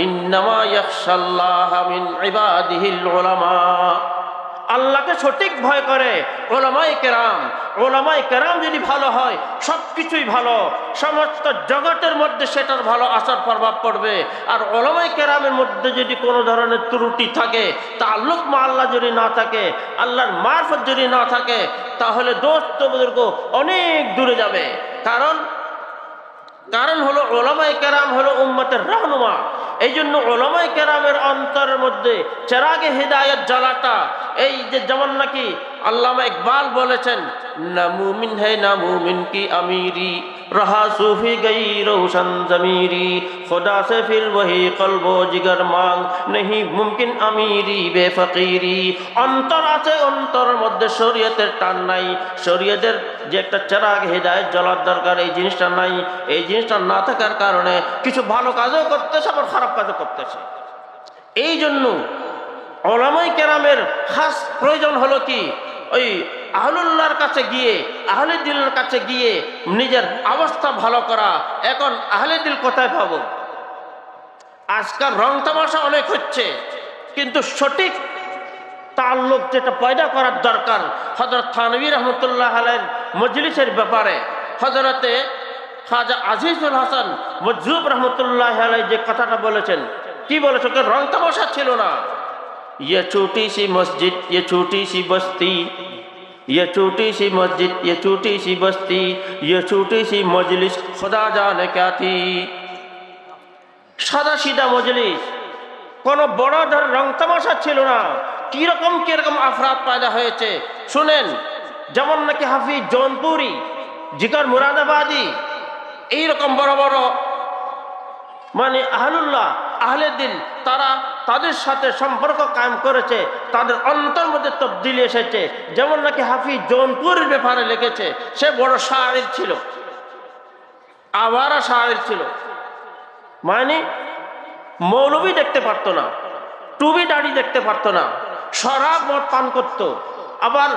ইন্নামা ইয়াখশাল্লাহা মিন ইবাদিহিল উলামা। আল্লাহকে সঠিক ভয় করে ওলামায়ে কেরাম। ওলামায়ে কেরাম যদি ভালো হয় সব কিছুই ভালো, সমস্ত জগতের মধ্যে সেটার ভালো আসার প্রভাব পড়বে। আর ওলামায়ে কেরামের মধ্যে যদি কোনো ধরনের ত্রুটি থাকে, তাআল্লুক মা আল্লাহ যদি না থাকে, আল্লাহর মারফত যদি না থাকে, তাহলে দোস্ত বুজুর্গ অনেক দূরে যাবে। কারণ হলো ওলামায়ে কেরাম হলো উম্মতের রাহনুমা। এই জন্য ওলামায়ে কেরামের অন্তরের মধ্যে চেরাগে হিদায়াত জ্বালাটা, এই যে যেমন নাকি আল্লামা ইকবাল বলেছেন, না মুমিন है ना मुमिन की अमीरी, रहा सूफी गई रोशन जमीरी, खुदा से फिर वही कल्बो जिगर मांग, नहीं मुमकिन अमीरी बेफकीरी। অন্তর আছে, অন্তরের মধ্যে শরীয়তের টান নাই, শরীয়তের যে একটা চেরাগ হিদায়াত জ্বলার দরকার, এই জিনিসটা নাই। এই জিনিসটা না থাকার কারণে কিছু ভালো কাজও করতেছে, আবার খারাপ কাজও করতেছে। এই জন্য ওলামায়ে কেরামের খাস প্রয়োজন হলো কি, ওই আহলুল্লাহর কাছে গিয়ে, আহলে দিলের কাছে গিয়ে নিজের অবস্থা ভালো করা। এখন আহলে দিল কোথায় পাবো? আজকাল রং তামাশা অনেক হচ্ছে, কিন্তু সঠিক তাল্লুক যেটা পয়দা করার দরকার, হযরত থানভী রহমতুল্লাহ আলাইহির মজলিসের ব্যাপারে হযরতে খাজা আজিজুল হাসান মজজুব রহমতুল্লাহ আলাইহি যে কথাটা বলেছেন, কি বলেছেন? রং তামাশা ছিল না। ये छोटी सी मस्जिद, ये छोटी सी बस्ती, ये छोटी सी मस्जिद, ये छोटी सी बस्ती, ये छोटी सी मजलिस खुदा जाने क्या थी। সাদা সিধা মজলিস, কোনো বড় ধর রং তামাশা ছিল না। কিরকম আফরাদ পয়দা হয়েছে শুনেন। যেমন নাকি হাফিজ জৌনপুরি, জিগর মুরাদাবাদী, এইরকম বড় বড় মানে আহলুল্লাহ, আহলে দিল, তারা তাদের সাথে সম্পর্ক কায়েম করেছে, তাদের অন্তর মধ্যে তবদিলি এসেছে। যেমন নাকি হাফিজ জৌনপুরের ব্যাপারে লিখেছে, সে বড় শায়ের ছিল, আওয়ারা শায়ের ছিল। মানে মৌলবি দেখতে পারতো না, টুবি দাড়ি দেখতে পারতো না, শরাব মদ পান করতো, আবার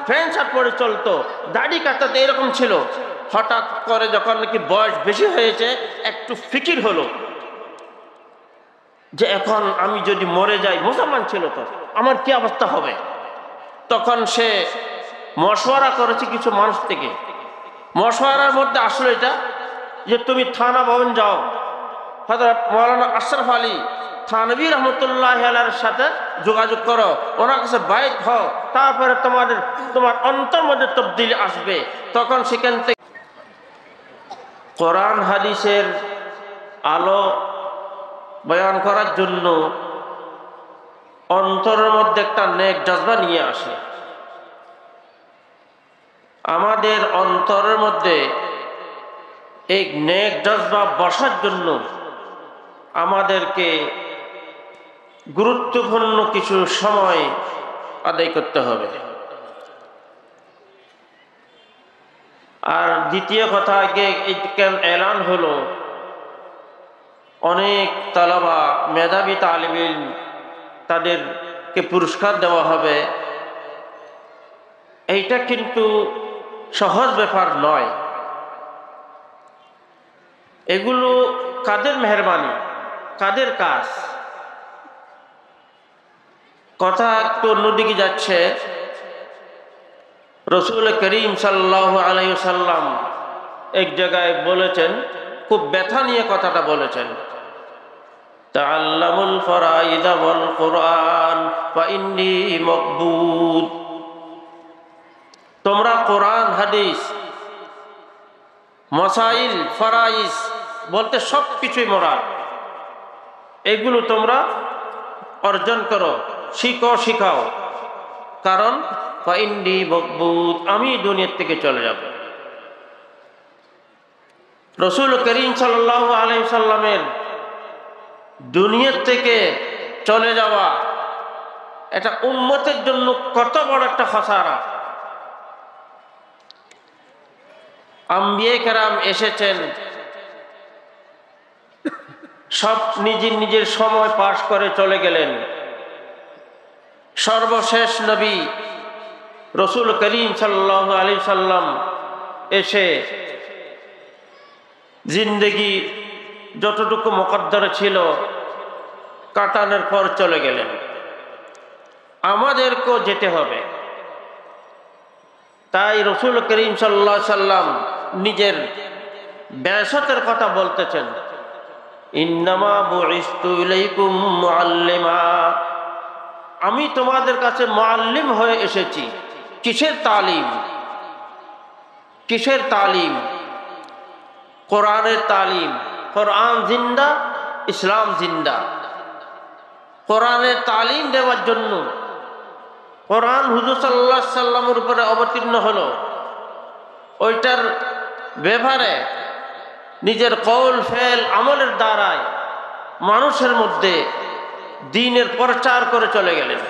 প্যান্ট শার্ট পরে চলতো, দাড়ি কাটাতে, এরকম ছিল। হঠাৎ করে যখন নাকি বয়স বেশি হয়েছে, একটু ফিকির হলো যে এখন আমি যদি মরে যাই, মুসলমান ছিল তো, আমার কি অবস্থা হবে। তখন সে মশওয়ারা করেছে কিছু মানুষ থেকে। মশওয়ারার মধ্যে আসলে এটা যে তুমি থানা ভবন যাও, হযরত মাওলানা আশরাফ আলী থানভী রহমতুল্লাহ আলাইহির সাথে যোগাযোগ করো, ওনার কাছে বাইত হও, তারপরে তোমার অন্তর মধ্যে তবদিলি আসবে। তখন সেখান থেকে কোরআন হাদিসের আলো বয়ান করার জন্য অন্তরের মধ্যে একটা নেক জজবা নিয়ে আসে। আমাদের অন্তরের মধ্যে এই নেক জজবা বসার জন্য আমাদেরকে গুরুত্বপূর্ণ কিছু সময় আদায় করতে হবে। আর দ্বিতীয় কথা, আগে এলান হলো অনেক তালাবা, মেধাবী তালিব ইলম, তাদেরকে পুরস্কার দেওয়া হবে। এইটা কিন্তু সহজ ব্যাপার নয়। এগুলো কাদের মেহরবানি, কাদের কাজ? কথা একটু অন্যদিকে যাচ্ছে। রসুল করিম সাল্লাল্লাহু আলাইহি ওয়াসাল্লাম এক জায়গায় বলেছেন, খুব ব্যথা নিয়ে কথাটা বলেছেন, তাআল্লামুল ফারাইদ ওয়াল কুরআন ফাইন্নী মাকবুদ। তোমরা কোরআন হাদিস, মাসাইল, ফারাইজ বলতে সব কিছুই মোরাদ, এগুলো তোমরা অর্জন করো, শিখাও। কারণ ফাইন্নী মাকবুদ, আমি দুনিয়া থেকে চলে যাব। রসুল করিম সাল্লাল্লাহু আলাইহি সাল্লামের দুনিয়া থেকে চলে যাওয়া এটা উম্মতের জন্য কত বড় একটা খাসারা। আম্বিয়া কেরাম এসেছেন, সব নিজের সময় পাশ করে চলে গেলেন। সর্বশেষ নবী রসুল করিম সাল্লাল্লাহু আলাইহি সাল্লাম এসে জিন্দেগি যতটুকু মুকদ্দর ছিল কাটানোর পর চলে গেলেন। আমাদেরকেও যেতে হবে। তাই রাসূল করিম সাল্লাল্লাহু আলাইহি সাল্লাম নিজের বিআসাতের কথা বলতেছেন, ইন্নামা বুইসতু ইলাইকুম মুআল্লিমা, আমি তোমাদের কাছে মুআল্লিম হয়ে এসেছি। কিসের তালিম? কিসের তালিম? কোরআনের তালিম। কোরআন জিন্দা, ইসলাম জিন্দা। কোরআনের তালিম দেওয়ার জন্য কোরআন হুজুর সাল্লাল্লাহু আলাইহি সাল্লামের উপরে অবতীর্ণ হলো, ওইটার ব্যাপারে নিজের কওল ফেল আমলের দ্বারায় মানুষের মধ্যে দ্বীনের প্রচার করে চলে গেলেন।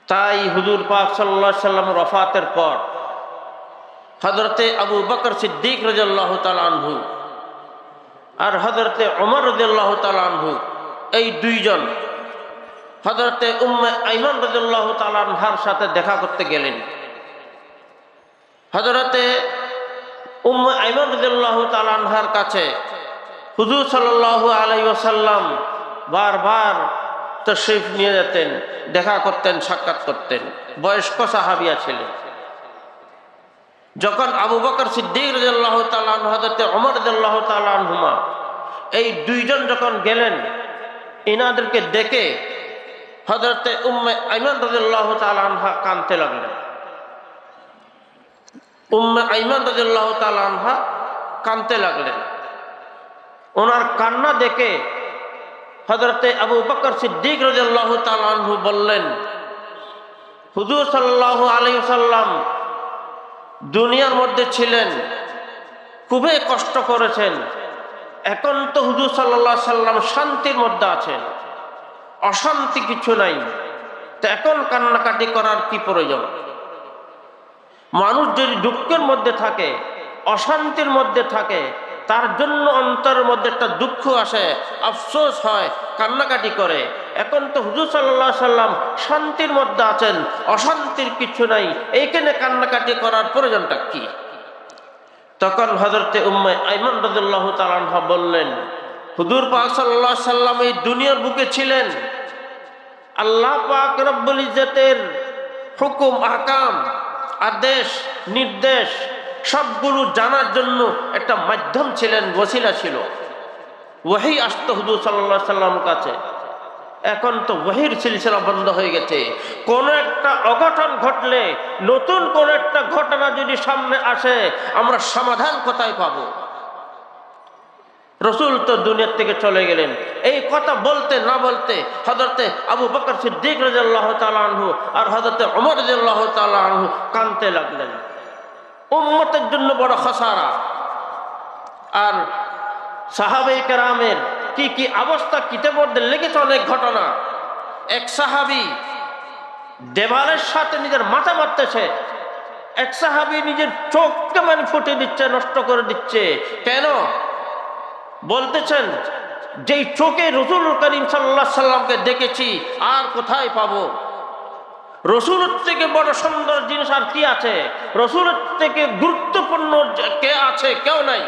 তাই হুজুর পাক সাল্লাল্লাহু আলাইহি সাল্লামের ওফাতের পর হযরতে আবু বকর সিদ্দিক রাদিয়াল্লাহু তাআলা আনহু আর হযরতে ওমর রাদিয়াল্লাহু তাআলা আনহু, এই দুইজন হযরতে উম্মে আইমান রাদিয়াল্লাহু তাআলা আনহার সাথে দেখা করতে গেলেন। হযরতে উম্মে আইমান রাদিয়াল্লাহু তাআলা আনহার কাছে হুজুর সাল্লাল্লাহু আলাইহি ওয়াসাল্লাম বারবার তশরিফ নিয়ে যেতেন, দেখা করতেন, সাক্ষাৎ করতেন। বয়স্ক সাহাবিয়া ছিলেন। যখন আবু বকর সিদ্দিক রাদিয়াল্লাহু তাআলা আনহু, হযরতে ওমর রাদিয়াল্লাহু তাআলা আনহুমা, এই দুইজন যখন গেলেন, ইনাদেরকে দেখে হযরতে উম্মে আইমান রাদিয়াল্লাহু তাআলা আনহা কাঁদতে লাগলেন। উম্মে আইমান রাদিয়াল্লাহু তাআলা আনহা কাঁদতে লাগলেন। ওনার কান্না দেখে হযরতে আবু বকর সিদ্দিক রাদিয়াল্লাহু তাআলা আনহু বললেন, হুজুর সাল্লাল্লাহু আলাইহি ওয়াসাল্লাম দুনিয়ার মধ্যে ছিলেন, খুবই কষ্ট করেছেন, এখন তো হুজুর সাল্লাল্লাহু আলাইহি ওয়াসাল্লাম শান্তির মধ্যে আছেন, অশান্তি কিছু নাই, তো এখন কান্নাকাটি করার কি প্রয়োজন? মানুষ যদি দুঃখের মধ্যে থাকে, অশান্তির মধ্যে থাকে, তার জন্য অন্তরের মধ্যে একটা দুঃখ আসে, আফসোস হয়, কান্নাকাটি করে। এখন তো হুজুর সাল্লাল্লাহু আলাইহি ওয়াসাল্লাম শান্তির মধ্যে আছেন, অশান্তির কিছু নাই, এইখানে কান্নাকাটি করার প্রয়োজনটা কি? তখন হযরতে উম্মে আইমান রাদিয়াল্লাহু তাআলা আনহা বললেন, হুজুর পাক সাল্লাল্লাহু আলাইহি ওয়াসাল্লাম এই দুনিয়ার বুকে ছিলেন, আল্লাহ পাক রব্বুল ইজ্জতের হুকুম, আহকাম, আদেশ, নির্দেশ সবগুলো জানার জন্য একটা মাধ্যম ছিলেন, ওসিলা ছিল। ওহী আসতো হুজুর সাল্লাল্লাহু আলাইহি ওয়াসাল্লামের কাছে। এখন তো ওহীর সিলসিলা বন্ধ হয়ে গেছে। কোন একটা অঘটন ঘটলে, নতুন কোন একটা ঘটনা যদি সামনে আসে, আমরা সমাধান কোথায় পাবো? রাসূল তো দুনিয়া থেকে চলে গেলেন। এই কথা বলতে না বলতে হযরতে আবু বকর সিদ্দিক রাদিয়াল্লাহু তাআলা আনহু আর হযরতে ওমর রাদিয়াল্লাহু তাআলা আনহু কাঁদতে লাগলেন। উম্মতের জন্য বড় খাসারা। আর সাহাবায়ে কেরামের কি কি অবস্থা কিতাবের মধ্যে লিখিত অনেক ঘটনা। এক সাহাবী দেওয়ালের সাথে নিজের মাথা মারতেছে, এক সাহাবী নিজের চোখকে ফুটে দিচ্ছে, নষ্ট করে দিচ্ছে। কেন? বলতেছেন, যেই চোখে রাসূল করিম সাল্লাল্লাহু আলাইহি সাল্লামকে দেখেছি আর কোথায় পাবো? রাসূলের থেকে বড় সুন্দর জিনিস আর কি আছে? রাসূলের থেকে গুরুত্বপূর্ণ কে আছে? কেউ নাই।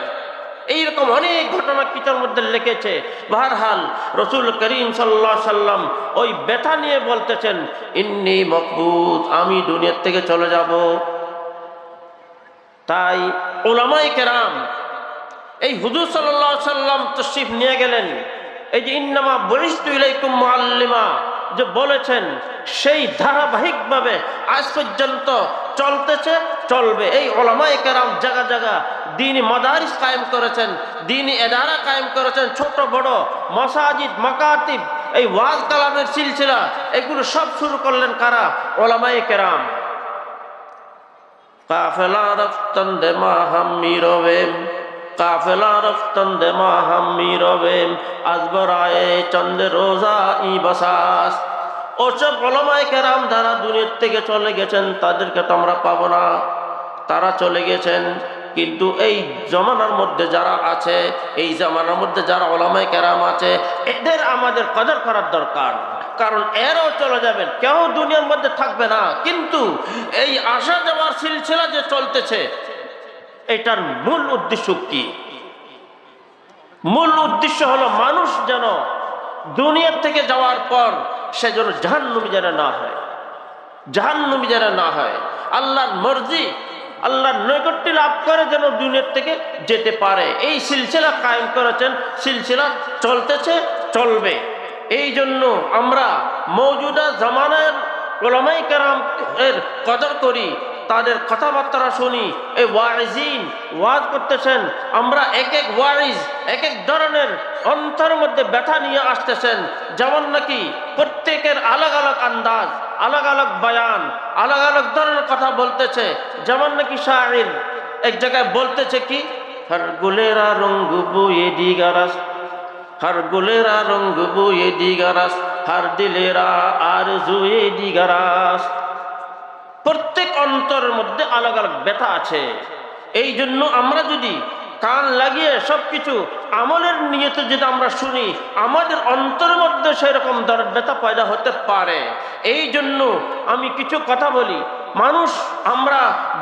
এইরকম অনেক ঘটনা কিতাবের মধ্যে লিখেছে। বাহরহাল রাসূল করিম সাল্লাল্লাহু আলাইহি সাল্লাম ওই ব্যথা নিয়ে বলতেছেন, ইন্নী মাকবুত, আমি দুনিয়া থেকে চলে যাব। তাই উলামায়ে কেরাম এই হুজুর সাল্লাল্লাহু আলাইহি সাল্লাম তাশরীফ নিয়ে গেলেন, এই যে ইন্নামা বুইসতু ইলাইকুম মুআল্লিমা যে বলেছেন, সেই ধারাবাহিকভাবে আজ পর্যন্ত চলতেছে, চলবে। এই উলামায়ে কেরাম জায়গা জায়গা দ্বীনি মাদারিস কায়েম করেছেন, দ্বীনি ইদারা কায়েম করেছেন, ছোট বড় মাসাজিদ, মাকাতিব, এই ওয়াজ কালামের সিলসিলা, এগুলো সব শুরু করলেন কারা? উলামায়ে কেরাম। কাফেলা রফতন দে মাহাম্মি রবেম, কাফেলা রফতন দে মাহাম্মি রবেম, আজবরায়ে চন্দ্র রোজা ই বাসাস। ওসব উলামায়ে কেরাম যারা দুনিয়া থেকে চলে গেছেন, তাদেরকে তো আমরা পাবো না, তারা চলে গেছেন। কিন্তু এই জমানার মধ্যে যারা আছে, এই জমানার মধ্যে যারা উলামায়ে কেরাম আছে, এদের আমাদের কদর করার দরকার। কারণ এরাও চলে যাবেন, কেউ দুনিয়ার মধ্যে থাকবে না। কিন্তু এই আসা যাওয়ার সিলসিলা যে চলতেছে, এটার মূল উদ্দেশ্য কি? মূল উদ্দেশ্য হলো মানুষ যেন দুনিয়ার থেকে যাওয়ার পর সে যেন জাহান্নামী যেন না হয়, জাহান্নামী যেন না হয়। আল্লাহর মর্জি, আল্লাহর নৈকট্য লাভ করে যেন দুনিয়ার থেকে যেতে পারে। এই সিলসিলা কায়েম করেছেন, সিলসিলা চলতেছে, চলবে। এই জন্য আমরা মওজুদা জামানার উলামায়ে কেরাম এর কদর করি, তাদের কথাবার্তা শুনি। এই ওয়াইজিন ওয়াজ করতেছেন, আমরা এক এক ওয়াইজ এক এক ধরনের অন্তরের মধ্যে ব্যথা নিয়ে আসতেছেন। যেমন নাকি প্রত্যেকের আলাগ আলাগ আন্দাজ, আলাগ আলাগ বয়ান, আলাগ আলাগ ধরনের কথা বলতেছে। যেমন নাকি শায়র এক জায়গায় বলতেছে কি, হর গুলেরা রঙ্গ বুয়ে দিগারাস, হর গুলেরা রঙ্গ বুয়ে দিগারাস, হর দিলেরা আরজুয়ে দিগারাস। প্রত্যেক অন্তরের মধ্যে আলাগ আলাগ ব্যথা আছে। এই জন্য আমরা যদি কান লাগিয়ে সবকিছু আমলের নিয়তে যদি আমরা শুনি, আমাদের অন্তরের মধ্যে সেরকম দরদ ব্যথা পয়দা হতে পারে। এই জন্য আমি কিছু কথা বলি। মানুষ আমরা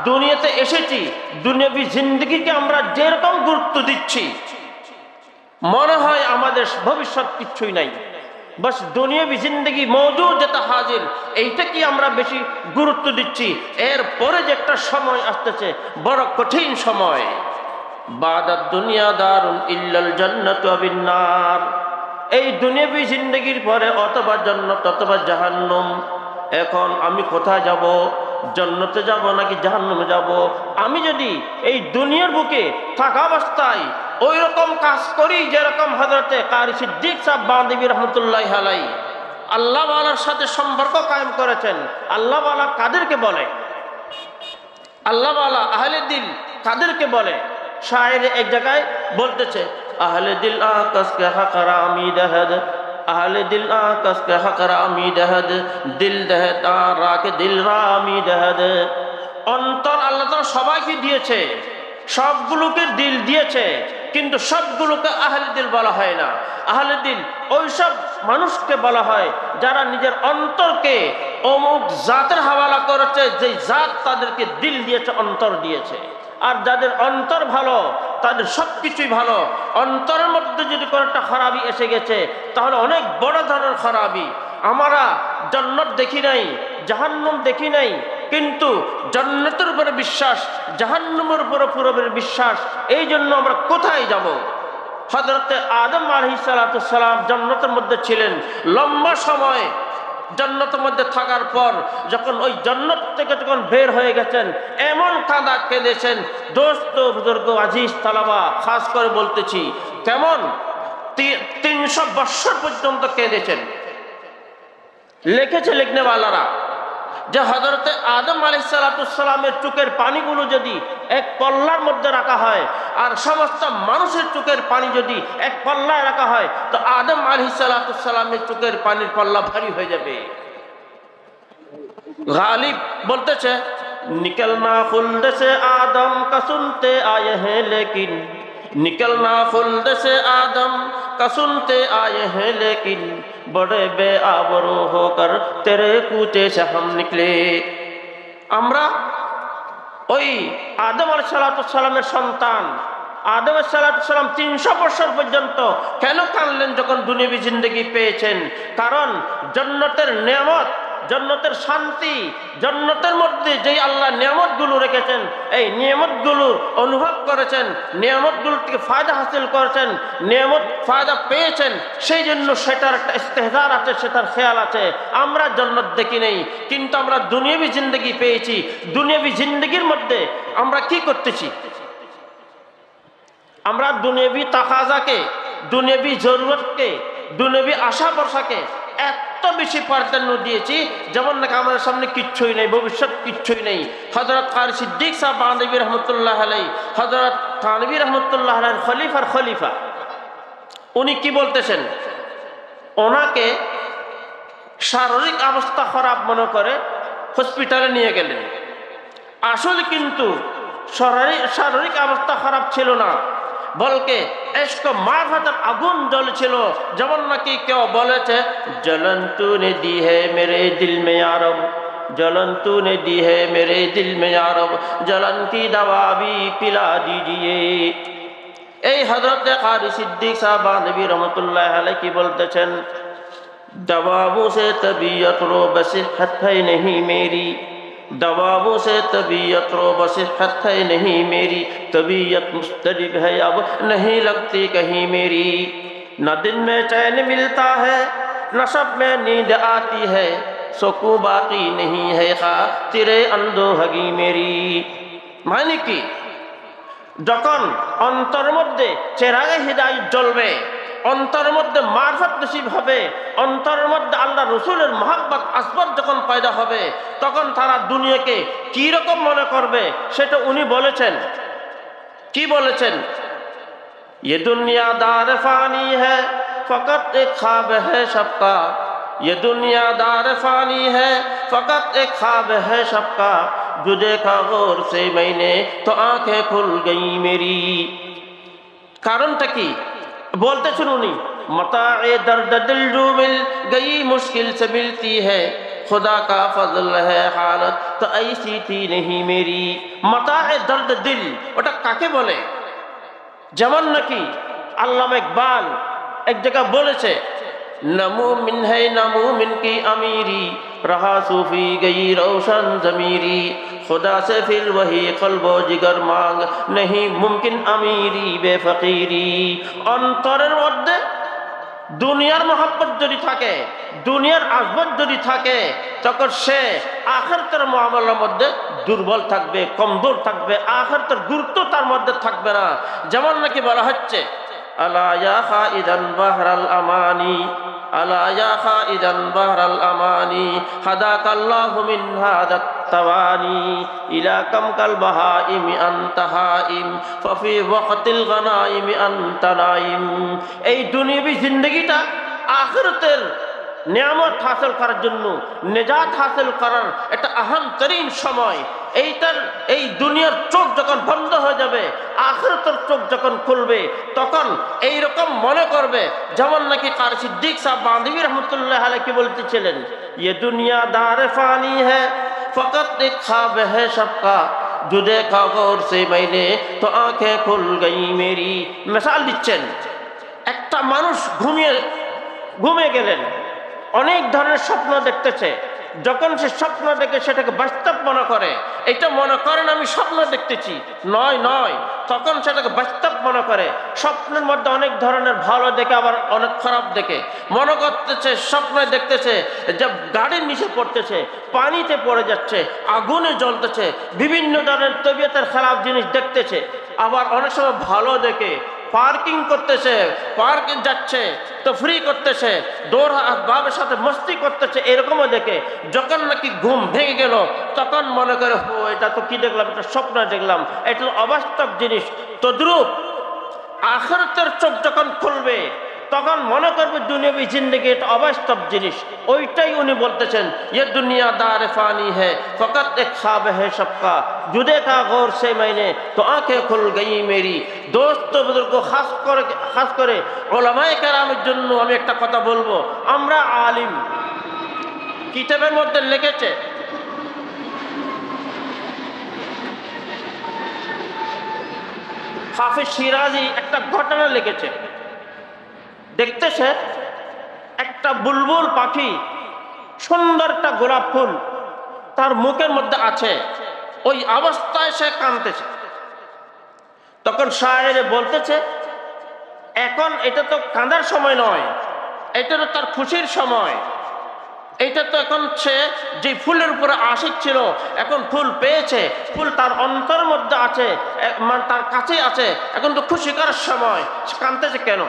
দুনিয়াতে এসেছি, দুনিয়াবি জিন্দগিকে আমরা যেরকম গুরুত্ব দিচ্ছি, মনে হয় আমাদের ভবিষ্যৎ কিচ্ছুই নাই, বাস দুনিয়াবি জিন্দগি মওজুদ যেটা হাজির, এইটা কি আমরা বেশি গুরুত্ব দিচ্ছি। এরপরে যে একটা সময় আসতেছে, বড় কঠিন সময়, বাদাত দুনিয়া দারুন ইল্লাল জান্নাতু ওয়াবিন নার। এই দুনিয়াবি জিন্দগির পরে অথবা জান্নাত অথবা জাহান্নাম। এখন আমি কোথায় যাব? জান্নাতে যাব নাকি জাহান্নামে যাব? আমি যদি এই দুনিয়ার বুকে থাকা অবস্থায় ওই রকম কাজ করি যেরকম হযরতে কারি সিদ্দিক সাহেব বান্দিবি রহমতুল্লাহ আলাইহি আল্লাহ ওয়ালার সাথে সম্পর্ক কায়েম করেছেন। আল্লাহ ওয়ালা কাদেরকে বলে? আল্লাহ ওয়ালা আহলে দিল কাদেরকে বলে? শায়ের এক জায়গায় বলতেছে, আহলে দিল আকাশ কে হাকরা আমিদহদ, আহলে দিল আকাশ কে হাকরা আমিদহদ, দিল দহ তারা কে দিল রামিদহদ। অন্তর আল্লাহ তাআলা সবাইকে দিয়েছে, সবগুলোকে দিল দিয়েছে, কিন্তু সবগুলোকে আহলে দিল বলা হয় না। আহলে দিল ওই সব মানুষকে বলা হয় যারা নিজের অন্তরকে অমুক জাতের হাওয়ালা করেছে, যে জাত তাদেরকে দিল দিয়েছে, অন্তর দিয়েছে। আর যাদের অন্তর ভালো, তাদের সবকিছুই ভালো। অন্তরের মধ্যে যদি কোনো একটা খারাপি এসে গেছে, তাহলে অনেক বড় ধরনের খারাপি। আমরা জান্নাত দেখি নাই, জাহান্নাম দেখি নাই, কিন্তু জান্নাতের উপরে বিশ্বাস, জাহান্নামের উপরে পুরোপুরি বিশ্বাস। এই জন্য আমরা কোথায় যাব? হযরতে আদম আলাইহিস সালাম জান্নাতের মধ্যে ছিলেন লম্বা সময়। জান্নাতের মধ্যে থাকার পর যখন ওই জান্নাত থেকে যখন বের হয়ে গেছেন, এমন কাঁদা কেঁদেছেন, দোস্ত বুজুর্গ আজিজ তালাবা খাস করে বলতেছি, কেমন 300 বছর পর্যন্ত কেঁদেছেন। লিখেছে লিখনেওয়ালারা যে হযরতে আদম আলাইহিস সালামের চোখের পানিগুলো যদি এক পল্লার মধ্যে রাখা হয়, আর সমস্ত মানুষের চোখের পানি যদি এক পল্লায় রাখা হয়, তো আদম আলাইহিস সালামের চোখের পানির পল্লা ভারী হয়ে যাবে। গালিব বলতেছে, নিকলনা খুলদ সে আদম কা সুনতে আয়ে হ্যাঁ লেকিন, निकलना खुल्द से आदम का सुनते आए हैं लेकिन बड़े बेआबरू होकर तेरे कूचे से हम निकले। আমরা ওই আদম আলাইহিস সালামের সন্তান আদম আলাইহিস সালাম 300 বছর পর্যন্ত কেন কাঁদলেন যখন দুনিয়াবি জিন্দেগি পেয়েছেন? কারণ জান্নাতের নেয়ামত, জান্নাতের শান্তি, জান্নাতের মধ্যে যেই আল্লাহ নিয়ামতগুলো রেখেছেন, এই নিয়ামতগুলো অনুভব করেছেন, নিয়ামতগুলো থেকে ফায়দা হাসিল করেছেন, নিয়ামত ফায়দা পেয়েছেন। সেই জন্য সেটার একটা ইস্তেহজার আছে, সেটার খেয়াল আছে। আমরা জান্নাত দেখি নেই, কিন্তু আমরা দুনিয়াবি জিন্দেগি পেয়েছি। দুনিয়াবি জিন্দেগির মধ্যে আমরা কি করতেছি? আমরা দুনিয়াবি তাকাজাকে, দুনিয়াবি জরুরতকে, দুনিয়াবি আশা ভরসাকে এত বেশি প্রাধান্য দিয়েছি, যেমন নাকি আমাদের সামনে কিচ্ছুই নেই, ভবিষ্যৎ কিচ্ছুই নেই। হযরত কারি সিদ্দিক সাহেব বান্দিবি রহমতুল্লাহ আলাইহি, হযরত থানভী রহমতুল্লাহ আলাইহির খলিফা, উনি কি বলতেছেন? ওনাকে শারীরিক অবস্থা খারাপ মনে করে হসপিটালে নিয়ে গেলেন। আসলে কিন্তু শারীরিক অবস্থা খারাপ ছিল না, বলকে ইশক মারফতের আগুন জ্বলছিল। যেমন নাকি কেউ বলেছে, জলন তूने दी है मेरे दिल में या रब, जलन तूने दी है मेरे दिल में या रब, जलन की दवा भी पिला दीजिए। এই হযরত কারি সিদ্দিক সাহেব বাঁধবী রহমতুল্লাহ আলাইহি কি বলতেছেন, दवाओं से तबीयत रो बसिहत है नहीं मेरी, दवाओं से तबीयत रो बसिहत है नहीं मेरी, तबीयत मुस्तरिब है अब नहीं लगती कहीं मेरी, न दिन में चैन मिलता है न शब में नींद आती है, सुकून बाकी नहीं है खातिरे अंदोहगी मेरी। মানে কি, যখন অন্তর মধ্যে চেরাগে হিদায়াত জ্বলবে, অন্তরের মধ্যে মারফত নসিব হবে, অন্তরের মধ্যে আল্লাহ রসুলের মহব্বত আসবাব যখন পয়দা হবে, তখন তারা দুনিয়াকে কি রকম মনে করবে সেটা উনি বলেছেন। কি বলেছেন? ये दुनिया दार फानी है फकत एक ख्वाब है सबका, ये दुनिया दार फानी है फकत एक ख्वाब है सबका, जो देखा गौर से मैंने तो आंखें खुल गई मेरी। কারণটা কি বলতেছেন উনি, मताए दर्द दिल जो मिल गई मुश्किल से मिलती है, खुदा का फजल है हालत तो ऐसी थी नहीं मेरी। मताए दर्द दिल ওটা কাকে বলে? যেমন নাকি আল্লামা ইকবাল এক জায়গায় বলেছে, नमूमिन है नमूमिन की अमीरी, रहा सूफी गई रोशन जमीरी, खुदा से फिर वही कल्बो जिगर मांग नहीं मुमकिन अमीरी बेफकीरी। অন্তরের মধ্যে দুনিয়ার মহব্বত যদি থাকে, দুনিয়ার আসবাব যদি থাকে, তখন সে আখিরাতের মুআমালার মধ্যে দুর্বল থাকবে, কমজোর থাকবে, আখিরাতের গুরুত্ব তার মধ্যে থাকবে না। যেমন নাকি বলা হচ্ছে, আলা ইয়া খাইদান বাহরাল আমানি, আলা ইয়া খাইদান বাহরাল আমানি, হাদাকাল্লাহু মিন হাদাত তাওয়ানি, ইলা কামকাল বাহাইম আনতা হাইম, ফাফি ওয়াক্তিল গনাইম আনতা নাইম। এই দুনিয়াবি জিন্দেগিটা আখিরাতের নিয়ামত হাসিল করার জন্য, নেজাত হাসিল করার একটা আহমতরীন সময়। এই দুনিয়ার চোখ যখন বন্ধ হয়ে যাবে, আখিরাতের চোখ যখন খুলবে, তখন এইরকম মনে করবে, যেমন নাকি কারি সিদ্দিক সাহেব বাঁধবী রহমতুল্লাহ আলাইহি কি বলতেছিলেন, ये दुनिया दार फानी है फकत एक ख्वाब है सबका, जो देखा गौर से मैंने तो आंखें खुल गई मेरी। মিসাল দিচ্ছেন, একটা মানুষ ঘুমিয়ে গেলেন, অনেক ধরনের স্বপ্ন দেখতেছে, যখন সে স্বপ্ন দেখে সেটাকে বাস্তব মনে করে, এটা মনে করেন আমি স্বপ্ন দেখতেছি, নয়, তখন সেটাকে বাস্তব মনে করে। স্বপ্নের মধ্যে অনেক ধরনের ভালো দেখে আবার অনেক খারাপ দেখে, মনে করতেছে স্বপ্নে দেখতেছে যে গাড়ির নিচে পড়তেছে, পানিতে পড়ে যাচ্ছে, আগুনে জ্বলতেছে, বিভিন্ন ধরনের তবিয়তের খারাপ জিনিস দেখতেছে। আবার অনেক সময় ভালো দেখে পার্কিং করতেছে, পার্কে যাচ্ছে, তফরি করতেছে, দৌড় বাবের সাথে মস্তি করতেছে, এরকমও দেখে। যখন নাকি ঘুম ভেঙে গেল, তখন মনে করে, ও এটা তো কি দেখলাম, এটা স্বপ্ন দেখলাম, এটা তো অবাস্তব জিনিস। তদ্রূপ আখিরাতের চোখ যখন খুলবে, তখন মনে করবে দুনিয়াবি জিন্দেগি এটা অবাস্তব জিনিস। ওইটাই উনি বলতেছেন, ये दुनिया दार फानी है फकत एक ख्वाब है सबका, जो देखा गौर से मैंने तो आंखें खुल गई मेरी। दोस्त বুজুর্গ, খাস করে উলামায়ে কেরামের জন্য আমি একটা কথা বলবো, আমরা আলিম, কিতাবের মধ্যে লিখেছে, হাফিজ শিরাজি একটা ঘটনা লিখেছে। দেখতেছে একটা বুলবুল পাখি, সুন্দর একটা গোলাপ ফুল তার মুখের মধ্যে আছে, ওই অবস্থায় সে কাঁদতেছে। তখন শায়েরে বলতেছে, এখন এটা তো কাঁদার সময় নয়, এটা তো তার খুশির সময়। এটা তো এখন সে যে ফুলের উপরে আশিক ছিল, এখন ফুল পেয়েছে, ফুল তার অন্তরের মধ্যে আছে, মানে তার কাছে আছে, এখন তো খুশি করার সময়। সে কাঁদতেছে কেন?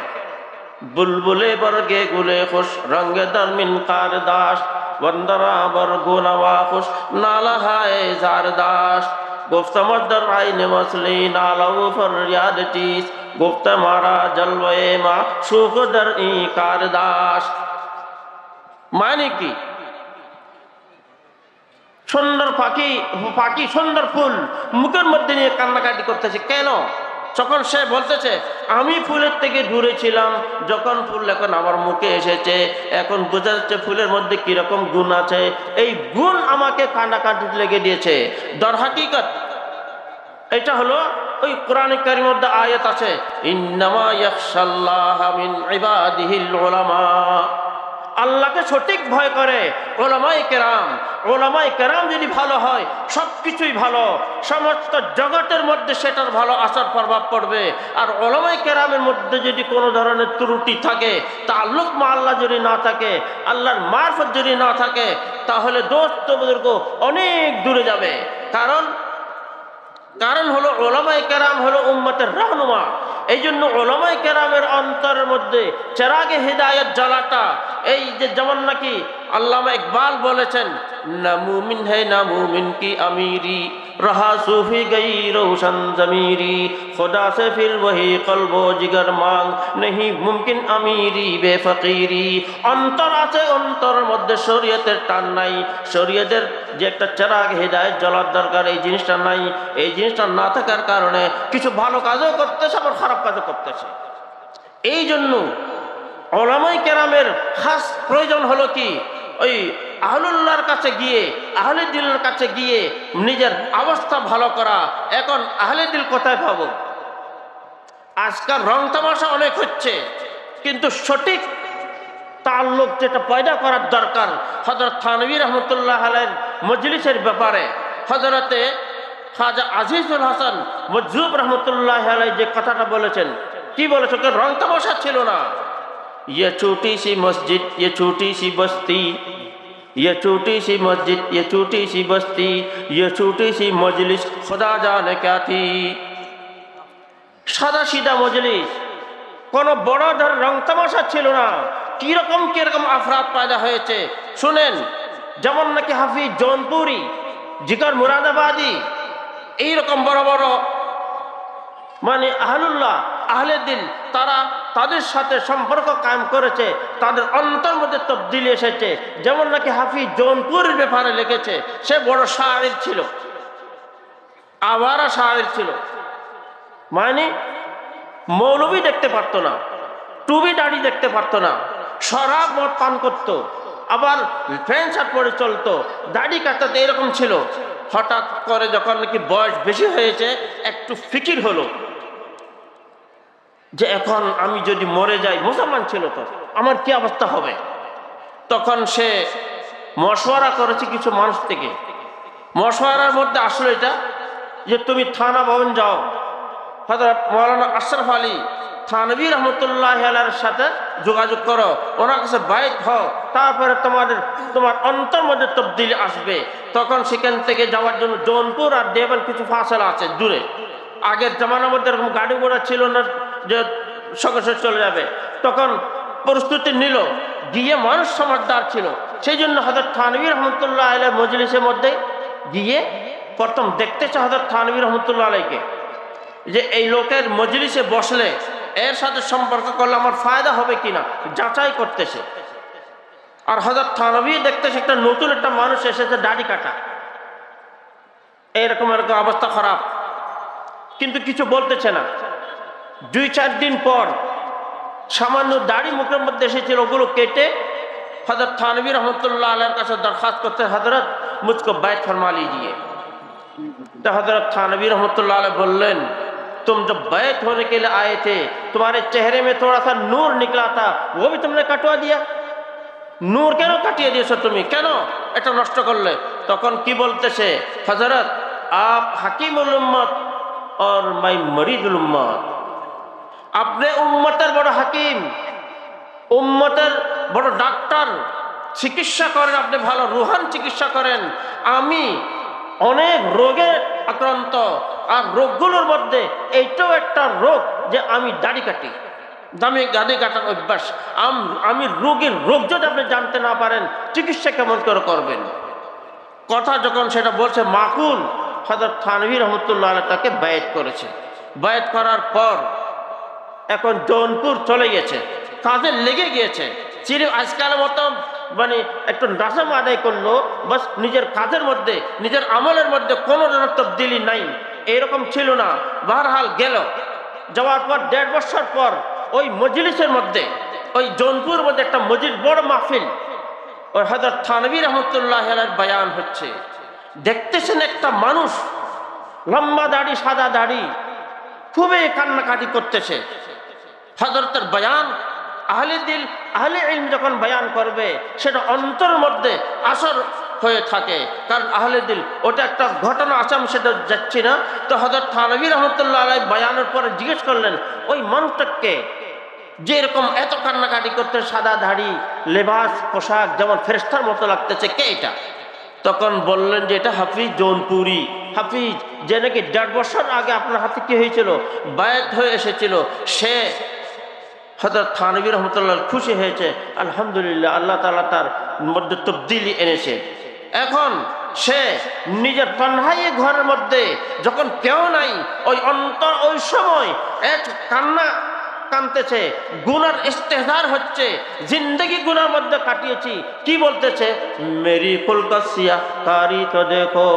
বুলবুলে বর্গে গুলে খুশ রঙে দামিন কার দাস, বন্দরা বর্গো নওয়া খুশ নালা হায় জার দাস, গুফত মদর আইনে মসলি নালাউ ফরিয়াদ চিস, গুফত মারা জলওয়ে মা সুখ দর ই কার দাস। মানে কি, সুন্দর পাখি সুন্দর ফুল মুখের মধ্যে নিয়ে কান্নাকাটি করতেছে কেন? তখন সে বলতেছে, আমি ফুলের থেকে দূরে ছিলাম, যখন ফুল এখন আমার মুখে এসেছে, এখন বোঝা যাচ্ছে ফুলের মধ্যে কিরকম গুণ আছে, এই গুণ আমাকে কান্নাকাটি লেগে দিয়েছে। দর হাকিকত এটা হলো ওই কোরআনে কারীমের মধ্যে আয়াত আছে, ইন্নামা ইয়াখশাল্লাহা মিন ইবাদিহিল উলামা, আল্লাহকে সঠিক ভয় করে ওলামায়ে কেরাম। ওলামায়ে কেরাম যদি ভালো হয় সব কিছুই ভালো, সমস্ত জগতের মধ্যে সেটার ভালো আসার প্রভাব পড়বে। আর ওলামায়ে কেরামের মধ্যে যদি কোনো ধরনের ত্রুটি থাকে, তাআল্লুক মা আল্লাহ যদি না থাকে, আল্লাহর মারফত যদি না থাকে, তাহলে দোস্ত বুজুর্গ অনেক দূরে যাবে। কারণ হলো ওলামায়ে কেরাম হলো উম্মতের রাহনুমা। এই জন্য ওলামায়ে কেরামের অন্তরের মধ্যে চেরাগে হিদায়াত জ্বালাটা, এই যে যেমন নাকি আল্লামা ইকবাল বলেছেন, না মুমিন है ना मुमिन की अमीरी, रहा सूफी गई रोशन जमीरी, खुदा से फिर वही कल्बो जिगर मांग, नहीं मुमकिन अमीरी बेफकीरी। অন্তর আছে, অন্তরের মধ্যে শরীয়তের টান নাই, শরীয়তের যে একটা চেরাগ হিদায়াত জ্বলার দরকার, এই জিনিসটা নাই। এই জিনিসটা না থাকার কারণে কিছু ভালো কাজও করতেছে, আবার খারাপ কাজও করতেছে। এই জন্য ওলামায়ে কেরামের খাস প্রয়োজন হলো কি, ওই আহলুল্লাহর কাছে গিয়ে, আহলে দিলের কাছে গিয়ে নিজের অবস্থা ভালো করা। এখন আহলে দিল কোথায় পাবো? আজকাল রং তামাশা অনেক হচ্ছে, কিন্তু সঠিক তাল্লুক যেটা পয়দা করার দরকার, হযরত থানভী রহমতুল্লাহ আলাইহির মজলিসের ব্যাপারে হযরতে খাজা আজিজুল হাসান মজজুব রহমতুল্লাহ আলাইহি যে কথাটা বলেছেন, কি বলেছেন? রং তামাশা ছিল না। ये छोटी सी मस्जिद, ये छोटी सी बस्ती, ये छोटी सी मस्जिद, ये छोटी सी बस्ती, ये छोटी सी मजलिस खुदा जाने क्या थी। সাদা সিধা মজলিস, কোনো বড় ধর রং তামাশা ছিল না। কিরকম আফরাদ পয়দা হয়েছে শুনেন। যেমন নাকি হাফিজ জৌনপুরি, জিকর মুরাদাবাদী, এইরকম বড় বড় মানে আহলুল্লাহ, আহলে দিল, তারা তাদের সাথে সম্পর্ক কায়েম করেছে, তাদের অন্তর মধ্যে তবদিলি এসেছে। যেমন নাকি হাফিজ জৌনপুরের ব্যাপারে লিখেছে, সে বড় শায়ের ছিল, আওয়ারা শায়ের ছিল। মানে মৌলবি দেখতে পারতো না, টুবি দাড়ি দেখতে পারতো না, শরাব মদ পান করতো, আবার প্যান্ট শার্ট পরে চলতো, দাড়ি কাটাতে এরকম ছিল। হঠাৎ করে যখন নাকি বয়স বেশি হয়েছে, একটু ফিকির হলো যে এখন আমি যদি মরে যাই, মুসলমান ছিল তো, আমার কি অবস্থা হবে। তখন সে মশওয়ারা করেছে কিছু মানুষ থেকে। মশওয়ারার মধ্যে আসলে এটা যে তুমি থানা ভবন যাও, হযরত মাওলানা আশরাফ আলী থানভী রহমতুল্লাহ আলাইহির সাথে যোগাযোগ করো, ওনার কাছে বাইত হও, তারপরে তোমার অন্তর মধ্যে তবদিলি আসবে। তখন সেখান থেকে যাওয়ার জন্য জৌনপুর আর দেওবন্দ কিছু ফাসলা আছে দূরে। আগের জামানার মধ্যে এরকম গাড়ি ঘোড়া ছিল না যে সঙ্গে সঙ্গে চলে যাবে। তখন প্রস্তুতি নিল, গিয়ে মানুষ সমাজদার ছিল, সেই জন্য হযরত থানভী রহমতুল্লাহ আলাইহির মজলিসের মধ্যে গিয়ে প্রথম দেখতেছে হযরত থানভী রহমতুল্লাহ আলাইহিকে, যে এই লোকের মজলিসে বসলে এর সাথে সম্পর্ক করলে আমার ফায়দা হবে কিনা যাচাই করতেছে। আর হযরত থানভী দেখতেছে একটা নতুন একটা মানুষ এসেছে, দাড়ি কাটা, এরকম অবস্থা খারাপ, কিন্তু কিছু বলতেছে না। 2-4 দিন পর সামান্য দাড়ি মুখের মধ্যে এসেছিল, ওগুলো কেটে হযরত থানভী রহমতুল্লাহ আলাইহির কাছে দরখাস্ত করতে, হযরত মুঝকো बैत फरमा लीजिए। तो हजरत थानवी रहमतुल्लाह अलैह बोलें, तुम जब बैत होने के लिए आए थे, तुम्हारे चेहरे में थोड़ा सा नूर निकला था, वो भी तुमने कटवा दिया। नूर কেন কাটিয়ে দিয়েছো তুমি, কেন এটা নষ্ট করলে? তখন কি বলতেছে, হযরত आप हकीमुल उम्मत और मैं मरीदुल उम्मत। আপনি উম্মতের বড় হাকিম, উম্মতের বড় ডাক্তার, চিকিৎসা করেন, আপনি ভালো রুহান চিকিৎসা করেন। আমি অনেক রোগে আক্রান্ত, আর রোগগুলোর মধ্যে এইটাও একটা রোগ যে আমি দাড়ি কাটি, দাড়ি কাটার অভ্যাস। আমি রোগের রোগ যদি আপনি জানতে না পারেন, চিকিৎসা কেমন করে করবেন? কথা যখন সেটা বলছে মাকুল, হযরত থানভী রহমতুল্লাহ আলাইহি তাকে বায়াত করেছে। বায়াত করার পর এখন জৌনপুর চলে গেছে, কাজে লেগে গিয়েছে। সিরিফ আজকালের মতো মানে একটু নাজাম আদায় করলো, বাস নিজের কাজের মধ্যে, নিজের আমলের মধ্যে কোনো ধরনের তবদিলি নাই, এরকম ছিল না। বহরহাল গেল, যাওয়ার পর 1.5 বছর পর ওই মজলিসের মধ্যে, ওই জৌনপুর মধ্যে একটা মজলিস, বড় মাহফিল, ওই হযরত থানভী রহমতুল্লাহ আলাইহির বয়ান হচ্ছে। দেখতেছেন একটা মানুষ, লম্বা দাড়ি, সাদা দাড়ি, খুবই কান্নাকাটি করতেছে। হযরতের বয়ান আহলে দিল আহলে ইলম যখন বয়ান করবে সেটা অন্তরের মধ্যে আসর হয়ে থাকে, কারণ আহলে দিল ওটা একটা ঘটনা আছে, আমি সেটা যাচ্ছি না। তো হযরত থানভী রহমতুল্লাহ আলাইহি বয়ানের পরে জিজ্ঞেস করলেন ওই মানুষটাকে যে এরকম এত কান্নাকাটি করতে, সাদা দাড়ি, লেবাস পোশাক যেমন ফেরেশতার মতো লাগতেছে, কে এটা? তখন বললেন যে এটা হাফিজ জৌনপুরি। হাফিজ যে নাকি 1.5 বছর আগে আপনার হাতে কি হয়েছিল, বায়াত হয়ে এসেছিল, সে হযরত থানভী রহমতুল্লাহ খুশি হয়েছে, আলহামদুলিল্লাহ আল্লাহ তাআলা তার মধ্যে তবদিলি এনেছে। এখন সে নিজের তন্হাই ঘরের মধ্যে যখন কেউ নাই, ওই অন্তর ওই সময় এক কান্না কানতেছে, গুনার ইস্তেহজার হচ্ছে, জিন্দগি গুনার মধ্যে কাটিয়েছি। কি বলতেছে? মেরি ফুলকা সিয়াহ কারি তো দেখো,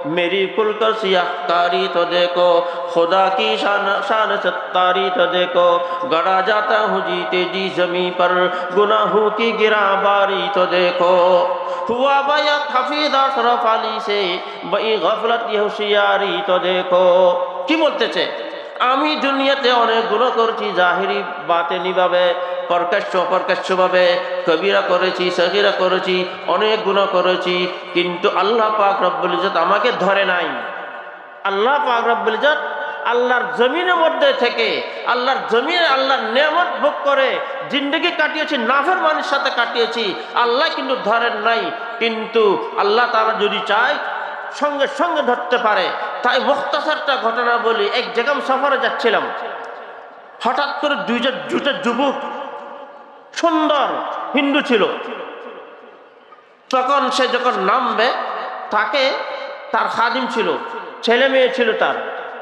मेरी कुल का सियाहकारी तो देखो, खुदा की शान सत्तारी तो देखो, गड़ा जाता हूँ जीते जी जमी पर, गुनाहों की गिराबारी तो देखो, हुआ बैत हफीज अशरफ अली से, बई गफलत ये होशियारी तो देखो। কি বলতেছে? আমি দুনিয়াতে অনেক গুনাহ করেছি, জাহিরি বাতেনি ভাবে, প্রকাশ্য অপ্রকাশ্যভাবে, কবিরা করেছি, সগীরা করেছি, অনেক গুনাহ করেছি, কিন্তু আল্লাহ পাক রব্বুল ইজ্জত আমাকে ধরে নাই। আল্লাহ পাক রব্বুল ইজ্জত আল্লাহর জমিনের মধ্যে থেকে, আল্লাহর জমিনে আল্লাহর নেয়ামত ভোগ করে জিন্দগি কাটিয়েছি, নাফরমানির সাথে কাটিয়েছি, আল্লাহ কিন্তু ধরেন নাই। কিন্তু আল্লাহ তাআলা যদি চায় সঙ্গে সঙ্গে ধরতে পারে। তাই মুখতাসারটা ঘটনা বলি। এক জায়গায় সফরে যাচ্ছিলাম, হঠাৎ করে দুইটা যুবক, সুন্দর হিন্দু ছিল। তখন সে যখন নামবে, তাকে তার খাদিম ছিল, ছেলে মেয়ে ছিল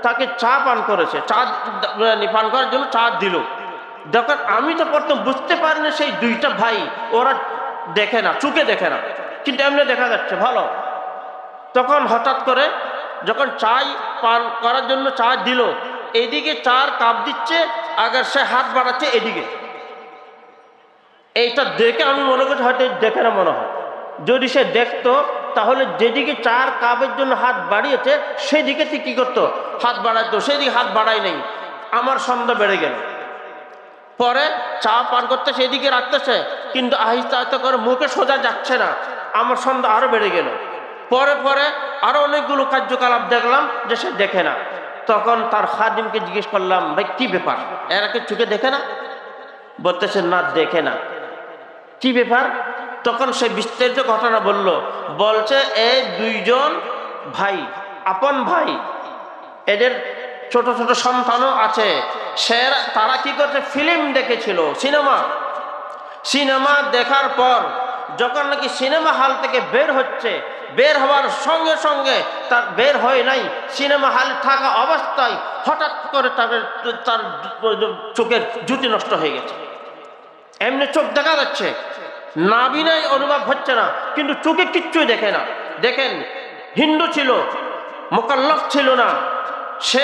তাকে চা পান করেছে, চা পান করার জন্য চা দিল। যখন আমি তো প্রথম বুঝতে পারিনি সেই দুইটা ভাই, ওরা দেখে না, চোখে দেখে না, কিন্তু এমনি দেখা যাচ্ছে ভালো। তখন হঠাৎ করে যখন চাই পান করার জন্য চা দিল, এদিকে চার কাপ দিচ্ছে, আগে সে হাত বাড়াচ্ছে এদিকে। এইটা দেখে আমি মনে করছি হয়তো দেখে না মনে হয়। যদি সে দেখতো তাহলে যেদিকে চার কাপের জন্য হাত বাড়িয়েছে সেদিকে সে কি করতো, হাত বাড়াইতো, সেদিকে হাত বাড়াই নেই। আমার সন্দেহ বেড়ে গেল। পরে চা পান করতে সেদিকে রাখতেছে, কিন্তু আহিস্তে আহিস্তে করে মুখে সোজা যাচ্ছে না। আমার সন্দেহ আরো বেড়ে গেল। পরে পরে আরো অনেকগুলো কার্যকলাপ দেখলাম যে সে দেখে না। তখন তার খাদিমকে জিজ্ঞেস করলাম, ভাই কি ব্যাপার, এরা কি চোখে দেখে না? বলতেছে না, দেখে না। কি ব্যাপার? তখন সে বিস্তারিত ঘটনা বলছে এই দুইজন ভাই, আপন ভাই, এদের ছোট ছোট সন্তানও আছে। তারা কি করছে, ফিল্ম দেখেছিল, সিনেমা দেখার পর যখন নাকি সিনেমা হল থেকে বের হচ্ছে, বের হওয়ার সঙ্গে সঙ্গে তার বের হয় নাই, সিনেমা হলে থাকা অবস্থায় হঠাৎ করে তার চোখের জ্যোতি নষ্ট হয়ে গেছে। এমনি চোখ দেখা যাচ্ছে, নাবিনাই অনুভব হচ্ছে না, কিন্তু চোখে কিচ্ছুই দেখে না। দেখেন, হিন্দু ছিল, মুকাল্লাফ ছিল না, সে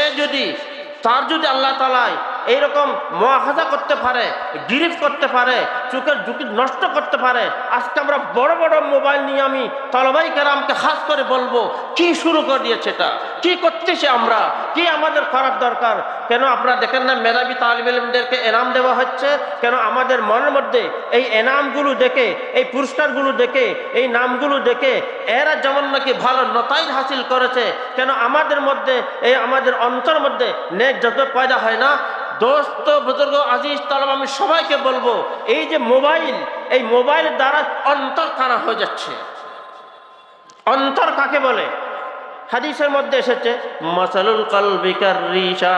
তার যদি আল্লাহ তাআলা এইরকম মুআখাযা করতে পারে, গিরিফ করতে পারে, চোখের ঝুঁকি নষ্ট করতে পারে, আজকে আমরা বড় বড় মোবাইল নিয়ে আমি তালেবাই কেরামকে খাস করে বলবো, কি শুরু করে দিয়েছে, এটা কি করতেছে আমরা, কি আমাদের করার দরকার? কেন আপনারা দেখেন না মেধাবী তালিব ইলমদেরকে এনাম দেওয়া হচ্ছে? কেন আমাদের মনের মধ্যে এই এনামগুলো দেখে, এই পুরস্কারগুলো দেখে, এই নামগুলো দেখে এরা যেমন নাকি ভালো নতাইজ হাসিল করেছে, কেন আমাদের মধ্যে, এই আমাদের অন্তর মধ্যে নেক যত পয়দা হয় না? দোস্ত, বুজুর্গ, আজিজ তালেব, আমি সবাইকে বলবো, এই যে মোবাইল, এই মোবাইলের দ্বারা অন্তর কানা হয়ে যাচ্ছে। অন্তর কাকে বলে? হাদিসের মধ্যে এসেছে, মাসালুল কলবি কাররিশা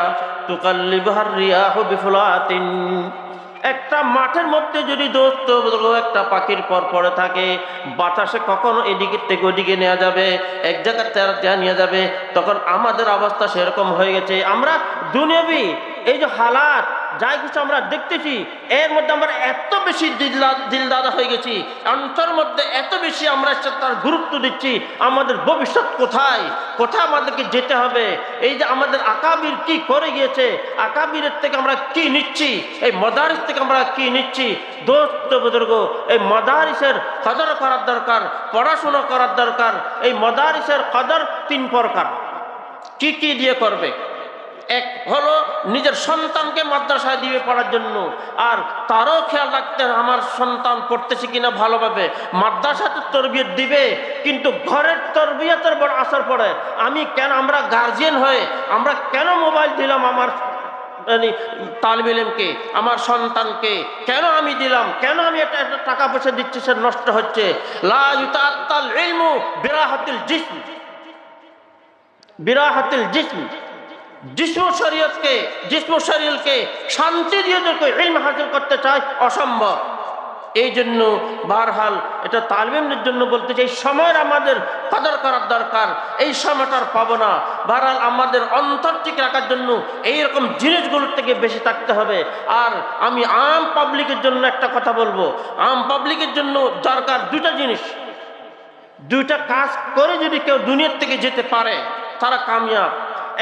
তুকাল্লিবুহার রিয়াহু বিফুলাতিন। একটা মাঠের মধ্যে যদি দোস্ত একটা পাখির পর পড়ে থাকে, বাতাসে কখনো এদিকে থেকে ওদিকে নেওয়া যাবে, এক জায়গায় নিয়ে যাবে, তখন আমাদের অবস্থা সেরকম হয়ে গেছে। আমরা দুনিয়াবি এই যে হালাত, যাই কিছু আমরা দেখতেছি, এর মধ্যে আমরা এত বেশি দিলদাদা হয়ে গেছি, অন্তর মধ্যে এত বেশি আমরা তার গুরুত্ব দিচ্ছি, আমাদের ভবিষ্যৎ কোথায়, কোথায় আমাদেরকে যেতে হবে, এই যে আমাদের আকাবির কি করে গিয়েছে, আকাবিরের থেকে আমরা কি নিচ্ছি, এই মাদারিস থেকে আমরা কি নিচ্ছি। দোস্ত বুজুর্গ, এই মাদারিসের কদর করার দরকার, পড়াশোনা করার দরকার। এই মাদারিসের কদর 3 প্রকার। কি কি দিয়ে করবে? এক হলো নিজের সন্তানকে মাদ্রাসায় দিবে পড়ার জন্য, আর তারও খেয়াল রাখতে আমার সন্তান পড়তেছে কিনা ভালোভাবে। মাদ্রাসাতে তরবিয়ত দিবে, কিন্তু ঘরের তরবিয়তের বড় আসর পড়ে। আমরা গার্জিয়ান হয়ে আমরা কেন মোবাইল দিলাম আমার তালিব ইলমকে, আমার সন্তানকে কেন আমি দিলাম, কেন আমি এটা টাকা পয়সা দিচ্ছি, সে নষ্ট হচ্ছে। লা ইউতাআত্তাল ইলমু বিরাহাতিল জিসম, বিরাহাতিল জিসম। জিস্ম শরীরকে শান্তি দিয়ে যদি ইলম হাসিল করতে চায়, অসম্ভব। এই জন্য বারহাল এটা তালিমের জন্য বলতে চাই, সময়ের আমাদের কদর করার দরকার। এই সময়টার পাবো না। বারহাল আমাদের অন্তর ঠিক রাখার জন্য এইরকম জিনিসগুলোর থেকে বেশি থাকতে হবে। আর আমি আম পাবলিকের জন্য একটা কথা বলবো, আম পাবলিকের জন্য দরকার দুইটা জিনিস। দুইটা কাজ করে যদি কেউ দুনিয়ার থেকে যেতে পারে তারা কামিয়াব।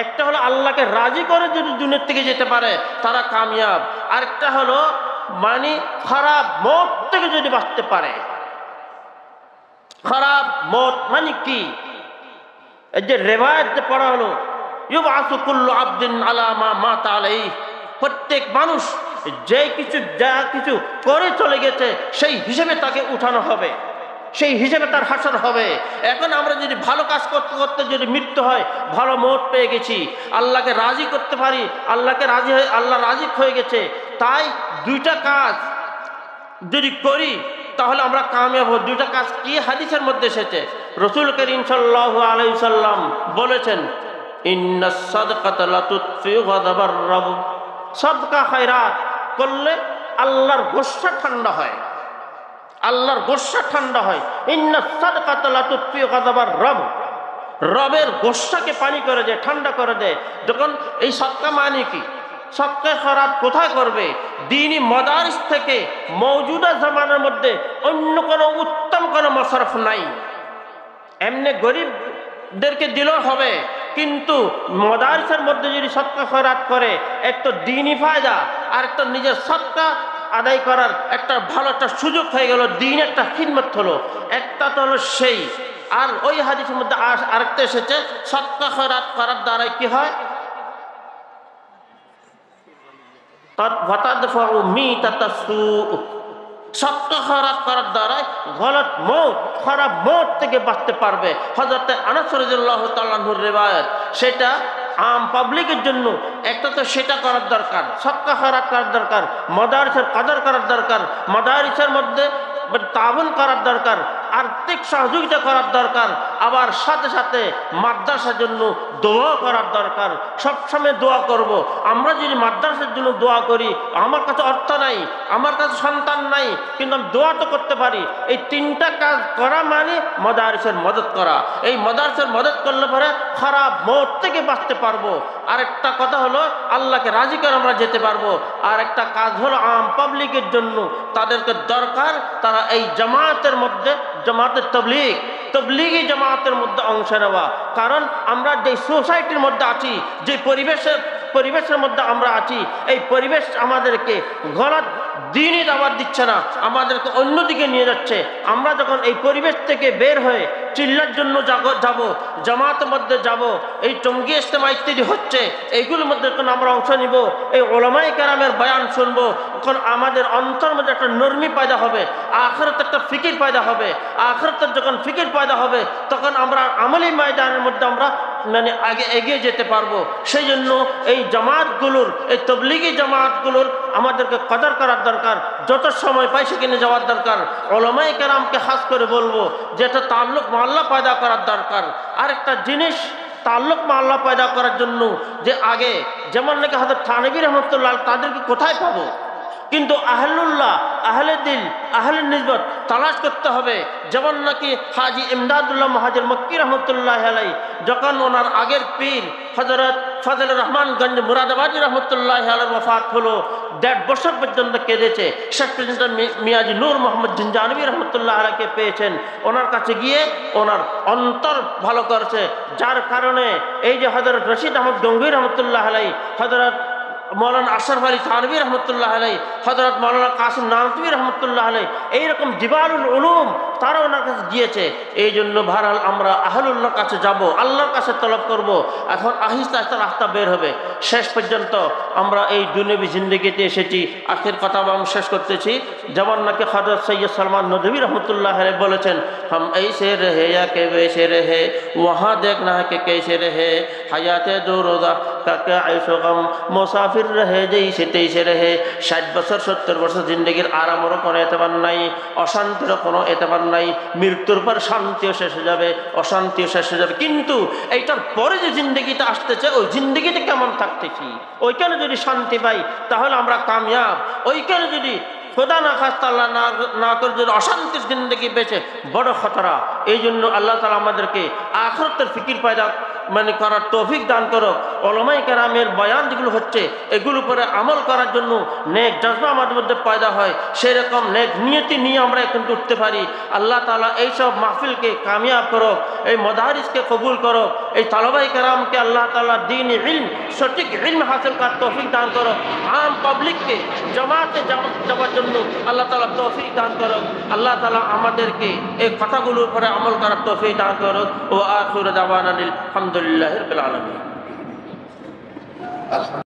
একটা হলো আল্লাহকে রাজি করে যদি দুনিয়ার থেকে যেতে পারে তারা কামিয়াব। আরেকটা হলো খারাপ মত থেকে যদি বাঁচতে পারে। খারাপ মত মানে কি? এই যে রেওয়ায়েতে পড়া হলো, ইউবআসু কুল্লু আবদিন আলা মা মাতা আলাইহি, প্রত্যেক মানুষ যা কিছু করে চলে গেছে সেই হিসেবে তাকে উঠানো হবে, সেই হিসেবে তার হাসর হবে। এখন আমরা যদি ভালো কাজ করতে করতে যদি মৃত্যু হয়, ভালো মত পেয়ে গেছি, আল্লাহকে রাজি করতে পারি, আল্লাহ রাজি হয়ে গেছে, তাই দুইটা কাজ যদি করি তাহলে আমরা কামিয়াব হব। দুইটা কাজ কি হাদিসের মধ্যে এসেছে, রাসূল করিম সাল্লাল্লাহু আলাইহি সাল্লাম বলেছেন, ইন্নাস সাদকাতা লা তুতফিউ গাযাবার রাব। সাদকা খায়রাত করলে আল্লাহর গোসা ঠান্ডা হয়, আল্লাহর গোসা ঠান্ডা হয়। ইন্নাস সাদকাতা লা তুতফিউ গাযাবার রাব, রবের গোসাকে পানি করে দেয়, ঠান্ডা করে দেয়। যখন এই সদকা মানে কি? সদকা খয়রাত কোথায় করবে? দ্বীনি মাদারিস থেকে মওজুদা জামানার মধ্যে অন্য কোনো উত্তম কোনো মাসরফ নাই। এমনি গরিবদেরকে দিলেও হবে, কিন্তু মাদারিসের মধ্যে যদি সদকা খয়রাত করে, একটা দ্বীনি ফায়দা আর একটা নিজের সদকা আদায় করার একটা ভালো একটা সুযোগ হয়ে গেল, দ্বীন একটা খিদমত হলো। একটা তো হলো সেই। আর ওই হাদিসের মধ্যে আরেকটা এসেছে, সদকা খয়রাত করার দ্বারাই কি হয়? সদকা খয়রাত করার দ্বারা গলত মত, খারাপ মত থেকে বাঁচতে পারবে। হযরত আনাস রাদিয়াল্লাহু তাআলা আনহুর রিওয়ায়াত, সেটা আম পাবলিকের জন্য একটা তো সেটা করার দরকার, সদকা খয়রাত করার দরকার, মাদারিসের কদর করার দরকার, মাদারিসের মধ্যে তাআবুন করার দরকার, আর্থিক সহযোগিতা করার দরকার, আবার সাথে সাথে মাদ্রাসার জন্য দোয়া করার দরকার। সবসময় দোয়া করব। আমরা যদি মাদ্রাসার জন্য দোয়া করি, আমার কাছে অর্থ নাই, আমার কাছে সন্তান নাই, কিন্তু আমি দোয়া তো করতে পারি। এই তিনটা কাজ করা মানে মাদারিসের মদদ করা। এই মাদারিসের মদদ করলে পরে খারাপ মত থেকে বাঁচতে পারবো। আরেকটা কথা হলো আল্লাহকে রাজি করে আমরা যেতে পারবো। আর একটা কাজ হলো আম পাবলিকের জন্য তাদেরকে দরকার তারা এই জামাতের মধ্যে, জামাতের তবলিগি জামাতের মধ্যে অংশ নেওয়া। কারণ আমরা যে সোসাইটির মধ্যে আছি, যে পরিবেশের মধ্যে আমরা আছি, এই পরিবেশ আমাদেরকে গলত দ্বীনি দাওয়াত দিচ্ছে না, আমাদেরকে অন্যদিকে নিয়ে যাচ্ছে। আমরা যখন এই পরিবেশ থেকে বের হয়ে চিল্লার জন্য যাব, জামাতের মধ্যে যাব, এই টঙ্গী ইজতেমা ইত্যাদি হচ্ছে, এইগুলোর মধ্যে যখন আমরা অংশ নিব, এই ওলামায়ে কেরামের বয়ান শুনবো, তখন আমাদের অন্তর মধ্যে একটা নরমি পয়দা হবে, আখিরাতে একটা ফিকির পয়দা হবে। আখিরাতের যখন ফিকির পয়দা হবে, তখন আমরা আমলি ময়দানের মধ্যে আমরা আগে এগিয়ে যেতে পারবো। সেই জন্য এই জামাতগুলোর, এই তবলিগি জামাতগুলোর আমাদেরকে কদর করার দরকার। যত সময় পাই সেখানে যাওয়ার দরকার। ওলামায়ে কেরামকে খাস করে বলবো যে এটা তাল্লুক মহল্লা পয়দা করার দরকার। আরেকটা জিনিস, তাল্লুক মহল্লা পয়দা করার জন্য যে আগে যেমন নাকি হযরত থানভী রাহমাতুল্লাহ তাদেরকে কোথায় পাবো, কিন্তু আহলুল্লাহ, আহলে দিল, আহলে নিসবত তালাশ করতে হবে। যেমন নাকি হাজী ইমদাদুল্লাহ মুহাজির মক্কি রহমতুল্লাহ আলাইহি, যখন ওনার আগের পীর হযরত ফজলুর রহমান গঞ্জ মুরাদাবাদী রহমতুল্লাহ আলাইহির ওয়াফাত হলো, ১.৫ বছর পর্যন্ত কেঁদেছে। শেষ পর্যন্ত মিয়াজি নূর মোহাম্মদ জিনজানবী রহমতুল্লাহ আলাইহিকে পেয়েছেন। ওনার কাছে গিয়ে ওনার অন্তর ভালো করেছে, যার কারণে এই যে হযরত রশিদ আহমদ গঙ্গুই রহমতুল্লাহ আলাইহি, হযরত মৌলানা আশরাফ আলী থানভী রহমতুল্লাহ আলাই, হযরত মৌলানা কাসিম নানভী রহমতুল্লাহ আলাই, এইরকম জিবালুল উলুম তারা ওনার কাছে গিয়েছে। এই জন্য ভারাল আমরা আহলুল্লাহর কাছে যাব, আল্লাহর কাছে তলব করব। এখন আহিস্তা আহিস্তা রাস্তা বের হবে। শেষ পর্যন্ত আমরা এই দুনিয়াবী জিন্দগিতে এসেছি। আখির কথা আমি শেষ করতেছি। যেমন নাকি হযরত সৈয়দ সালমান নদভী রহমতুল্লাহ আলাই বলেছেন, हम ऐसे रहे या के वैसे रहे, वहाँ देखना है कि कैसे रहे, हयाते दो रोज़ा का क्या ऐशो गम, मुसाफिर रहे जैसे तैसे रहे। 60 বছর 70 বছর জিন্দগির আরামেরও কোনো এতবার নাই, অশান্তিরও কোনো এতবার নাই। মৃত্যুর পর শান্তিও শেষ হয়ে যাবে, অশান্তিও শেষ হয়ে যাবে। কিন্তু এইটার পরে যে জিন্দগিটা আসতেছে, ওই জিন্দগিতে কেমন থাকতেছি, ওইখানে যদি শান্তি পাই তাহলে আমরা কামিয়াব। ওইখানে যদি খোদা না খাস্তা আল্লাহ না করে যদি অশান্তির জিন্দগি বেঁচে, বড় খতরা। এই জন্য আল্লাহ তাআলা আমাদেরকে আখিরাতের ফিকির পয়দা করার তৌফিক দান করো। উলামায়ে কেরামের বয়ান যেগুলো হচ্ছে এগুলোর উপরে আমল করার জন্য নেক জজবা আমাদের মধ্যে পয়দা হয়, সেরকম নেক নিয়তি নিয়ে আমরা কিন্তু উঠতে পারি। আল্লাহ তাআলা এইসব মাহফিলকে কামিয়াব করো, এই মদারিসকে কবুল করো, এই তালাবায়ে কেরামকে আল্লাহ তাআলা দ্বীন ইলম সঠিক ইলম হাসিল করার তৌফিক দান করো। আম পাবলিককে জামাতে যাওয়ার জন্য আল্লাহ তাআলা তৌফিক দান করো। আল্লাহ তাআলা আমাদেরকে এই কথাগুলোর উপরে আমল করার তৌফিক দান করো। ও আখিরু দাওয়ানা আলহামদুলিল্লাহি রাব্বিল আলামিন।